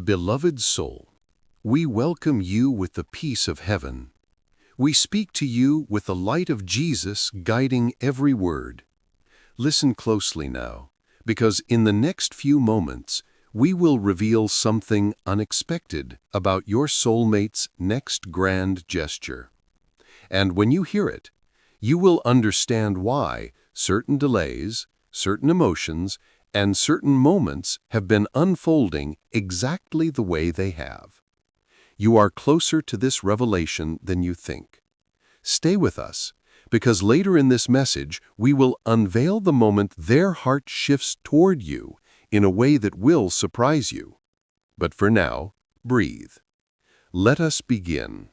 Beloved soul, we welcome you with the peace of heaven. We speak to you with the light of Jesus guiding every word. Listen closely now, because in the next few moments, we will reveal something unexpected about your soulmate's next grand gesture. And when you hear it, you will understand why certain delays, certain emotions, and certain moments have been unfolding exactly the way they have. You are closer to this revelation than you think. Stay with us, because later in this message we will unveil the moment their heart shifts toward you in a way that will surprise you. But for now, breathe. Let us begin.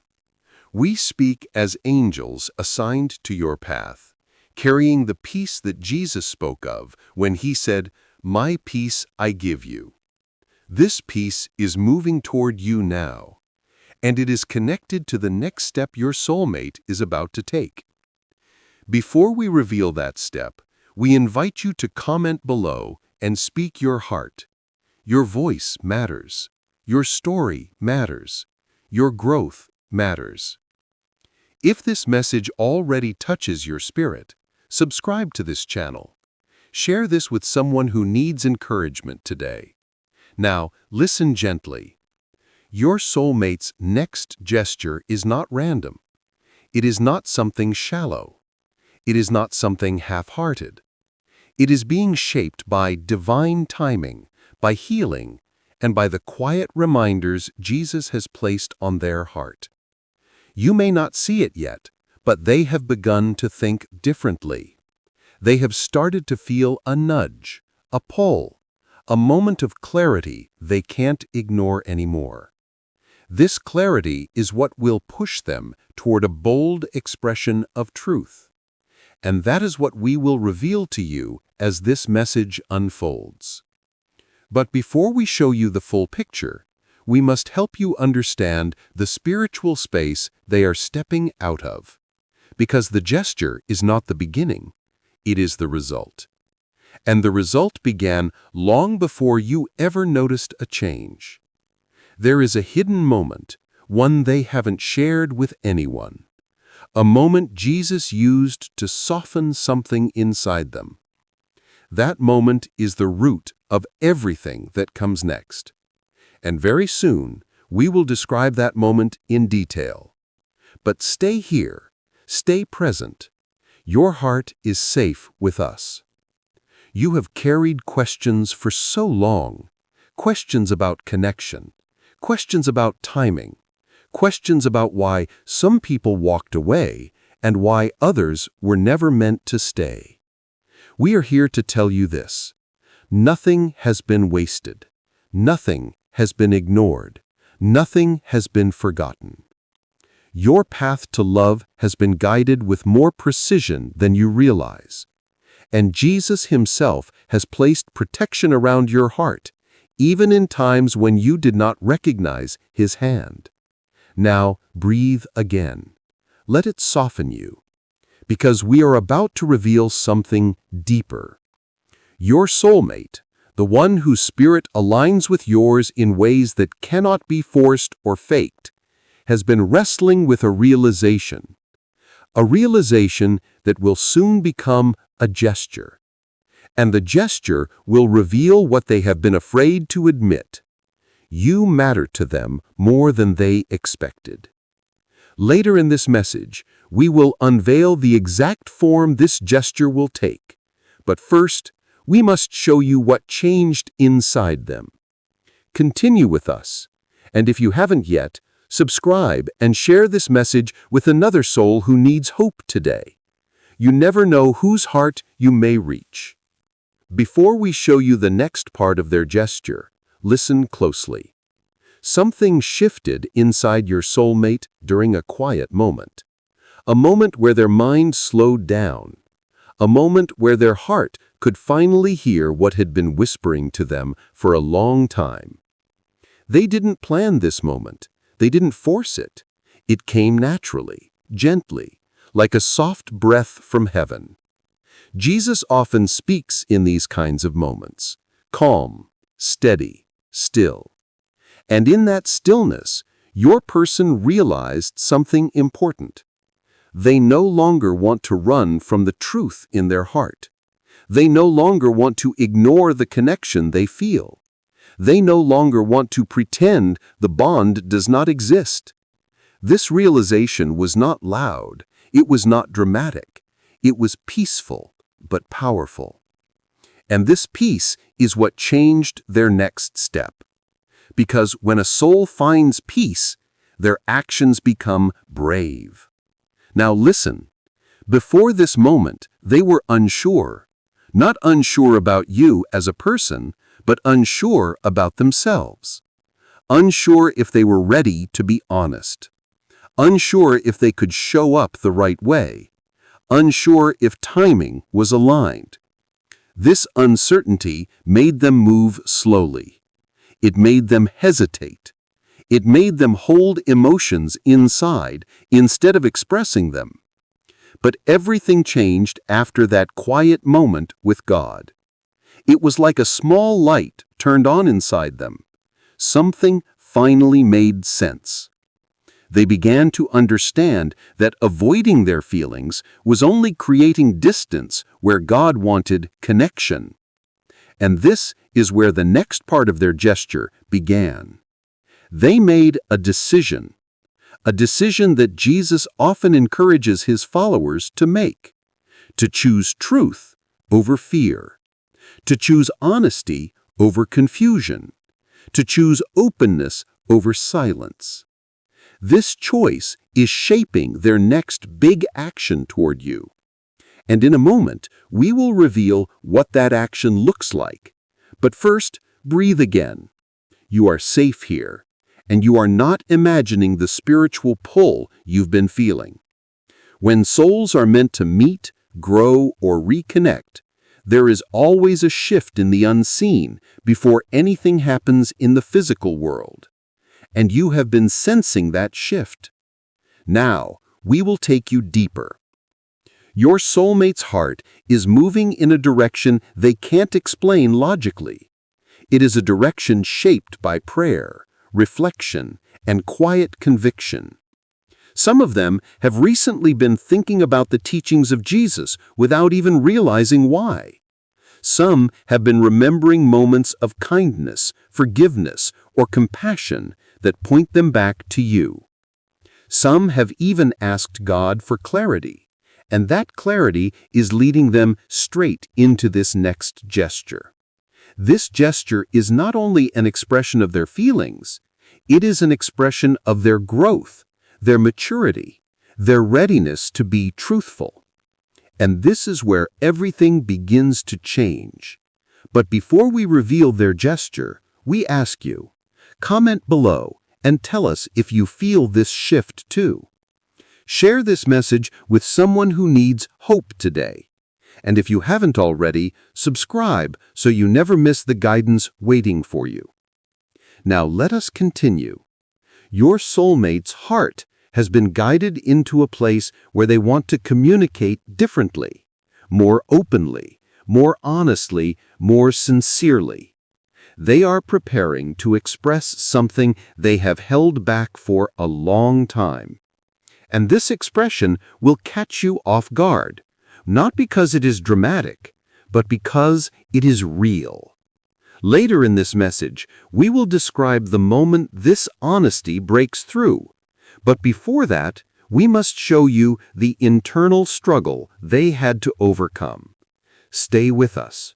We speak as angels assigned to your path, carrying the peace that Jesus spoke of when he said, "My peace I give you." This peace is moving toward you now, and it is connected to the next step your soulmate is about to take. Before we reveal that step, we invite you to comment below and speak your heart. Your voice matters. Your story matters. Your growth matters. If this message already touches your spirit, subscribe to this channel. Share this with someone who needs encouragement today. Now, listen gently. Your soulmate's next gesture is not random. It is not something shallow. It is not something half-hearted. It is being shaped by divine timing, by healing, and by the quiet reminders Jesus has placed on their heart. You may not see it yet, but they have begun to think differently. They have started to feel a nudge, a pull, a moment of clarity they can't ignore anymore. This clarity is what will push them toward a bold expression of truth. And that is what we will reveal to you as this message unfolds. But before we show you the full picture, we must help you understand the spiritual space they are stepping out of. Because the gesture is not the beginning. It is the result. And the result began long before you ever noticed a change. There is a hidden moment, one they haven't shared with anyone. A moment Jesus used to soften something inside them. That moment is the root of everything that comes next. And very soon, we will describe that moment in detail. But stay here, stay present. Your heart is safe with us. You have carried questions for so long, questions about connection, questions about timing, questions about why some people walked away and why others were never meant to stay. We are here to tell you this: nothing has been wasted, nothing has been ignored, nothing has been forgotten. Your path to love has been guided with more precision than you realize. And Jesus himself has placed protection around your heart, even in times when you did not recognize his hand. Now, breathe again. Let it soften you, because we are about to reveal something deeper. Your soulmate, the one whose spirit aligns with yours in ways that cannot be forced or faked, has been wrestling with a realization that will soon become a gesture. And the gesture will reveal what they have been afraid to admit. You matter to them more than they expected. Later in this message, we will unveil the exact form this gesture will take. But first, we must show you what changed inside them. Continue with us, and if you haven't yet, subscribe and share this message with another soul who needs hope today. You never know whose heart you may reach. Before we show you the next part of their gesture, listen closely. Something shifted inside your soulmate during a quiet moment. A moment where their mind slowed down. A moment where their heart could finally hear what had been whispering to them for a long time. They didn't plan this moment. They didn't force it. It came naturally, gently, like a soft breath from heaven. Jesus often speaks in these kinds of moments, calm, steady, still. And in that stillness, your person realized something important. They no longer want to run from the truth in their heart. They no longer want to ignore the connection they feel. They no longer want to pretend the bond does not exist. This realization was not loud. It was not dramatic. It was peaceful, but powerful. And this peace is what changed their next step. Because when a soul finds peace, their actions become brave. Now listen, before this moment, they were unsure. Not unsure about you as a person, but unsure about themselves. Unsure if they were ready to be honest. Unsure if they could show up the right way. Unsure if timing was aligned. This uncertainty made them move slowly. It made them hesitate. It made them hold emotions inside instead of expressing them. But everything changed after that quiet moment with God. It was like a small light turned on inside them. Something finally made sense. They began to understand that avoiding their feelings was only creating distance where God wanted connection. And this is where the next part of their gesture began. They made a decision that Jesus often encourages his followers to make, to choose truth over fear, to choose honesty over confusion, to choose openness over silence. This choice is shaping their next big action toward you. And in a moment, we will reveal what that action looks like. But first, breathe again. You are safe here, and you are not imagining the spiritual pull you've been feeling. When souls are meant to meet, grow, or reconnect, there is always a shift in the unseen before anything happens in the physical world. And you have been sensing that shift. Now, we will take you deeper. Your soulmate's heart is moving in a direction they can't explain logically. It is a direction shaped by prayer, reflection, and quiet conviction. Some of them have recently been thinking about the teachings of Jesus without even realizing why. Some have been remembering moments of kindness, forgiveness, or compassion that point them back to you. Some have even asked God for clarity, and that clarity is leading them straight into this next gesture. This gesture is not only an expression of their feelings, it is an expression of their growth, their maturity, their readiness to be truthful. And this is where everything begins to change. But before we reveal their gesture, we ask you, comment below and tell us if you feel this shift too. Share this message with someone who needs hope today. And if you haven't already, subscribe so you never miss the guidance waiting for you. Now let us continue. Your soulmate's heart has been guided into a place where they want to communicate differently, more openly, more honestly, more sincerely. They are preparing to express something they have held back for a long time. And this expression will catch you off guard, not because it is dramatic, but because it is real. Later in this message, we will describe the moment this honesty breaks through. But before that, we must show you the internal struggle they had to overcome. Stay with us.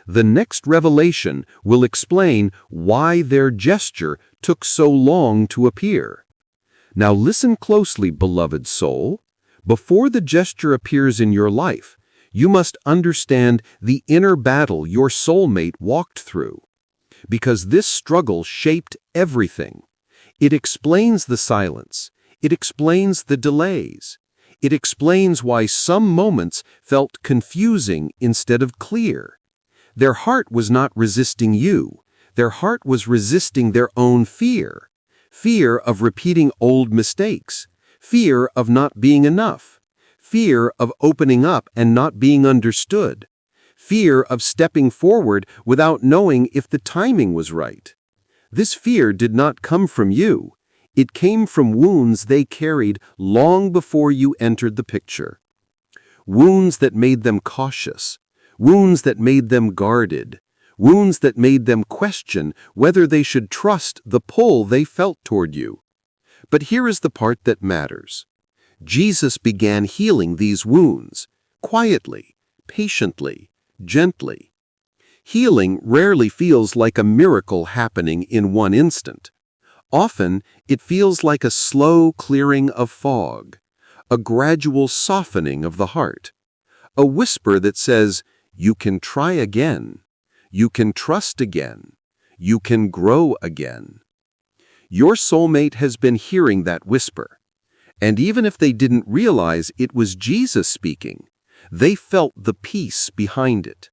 The next revelation will explain why their gesture took so long to appear. Now listen closely, beloved soul. Before the gesture appears in your life, you must understand the inner battle your soulmate walked through. Because this struggle shaped everything. It explains the silence. It explains the delays. It explains why some moments felt confusing instead of clear. Their heart was not resisting you. Their heart was resisting their own fear. Fear of repeating old mistakes. Fear of not being enough. Fear of opening up and not being understood. Fear of stepping forward without knowing if the timing was right. This fear did not come from you. It came from wounds they carried long before you entered the picture. Wounds that made them cautious, wounds that made them guarded, wounds that made them question whether they should trust the pull they felt toward you. But here is the part that matters. Jesus began healing these wounds, quietly, patiently, gently. Healing rarely feels like a miracle happening in one instant. Often, it feels like a slow clearing of fog, a gradual softening of the heart, a whisper that says, "You can try again. You can trust again. You can grow again." Your soulmate has been hearing that whisper. And even if they didn't realize it was Jesus speaking, they felt the peace behind it.